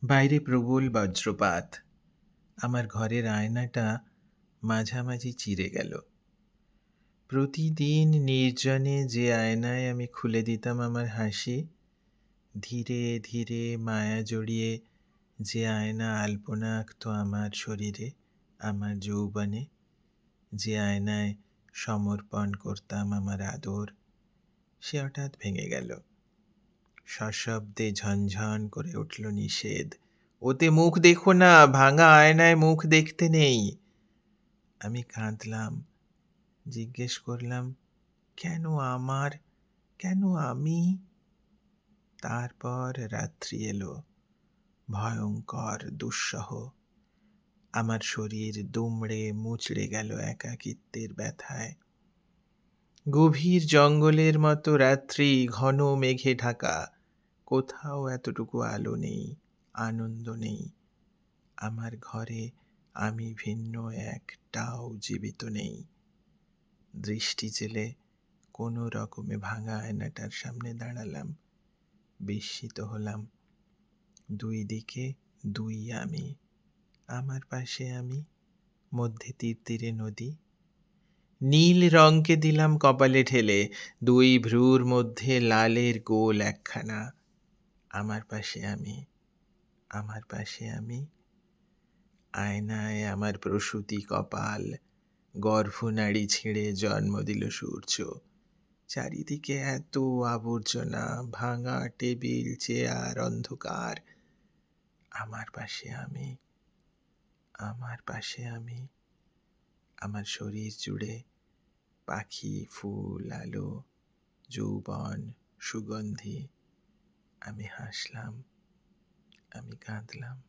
বাইরে প্রবল বজ্রপাত। আমার ঘরের আয়নাটা মাঝামাঝি চিরে গেল। প্রতিদিন নির্জনে যে আয়নায় আমি খুলে দিতাম আমার হাসি, ধীরে ধীরে মায়া জড়িয়ে যে আয়না আলপনা আঁকত আমার শরীরে, আমার যৌবনে, যে আয়নায় সমর্পণ করতাম আমার আদর, সে হঠাৎ ভেঙে গেল। সশব্দে ঝনঝন করে উঠল নিষেধ, ওতে মুখ দেখো না, ভাঙা আয়নায় মুখ দেখতে নেই। আমি কাঁদলাম, জিজ্ঞেস করলাম, কেন আমার, কেন আমি? তারপর রাত্রি এলো, ভয়ঙ্কর দুঃসহ। আমার শরীর দুমড়ে মুচড়ে গেল একাকিত্বের ব্যথায়। গভীর জঙ্গলের মতো রাত্রি, ঘন মেঘে ঢাকা, কোথাও এতটুকু আলো নেই, আনন্দ নেই। আমার ঘরে আমি ভিন্ন একটাও জীবিত নেই। দৃষ্টি জেলে কোনো রকমে ভাঙা আয়নাটার সামনে দাঁড়ালাম, বিস্মিত হলাম। দুই দিকে দুই আমি, আমার পাশে আমি, মধ্যে তীরে নদী। নীল রঙকে দিলাম কপালে ঠেলে, দুই ভ্রুর মধ্যে লালের গোল একখানা। আমার পাশে আমি, আমার পাশে আমি। আয়নায় আমার প্রসূতি কপাল, গর্ভনাড়ি ছিঁড়ে জন্ম দিল সূর্য। চারিদিকে এত আবর্জনা, ভাঙা টেবিল, চেয়ার, অন্ধকার। আমার পাশে আমি, আমার পাশে আমি। আমার শরীর জুড়ে পাখি, ফুল, আলো, যৌবন, সুগন্ধি। আমি হাসলাম, আমি কাঁদলাম।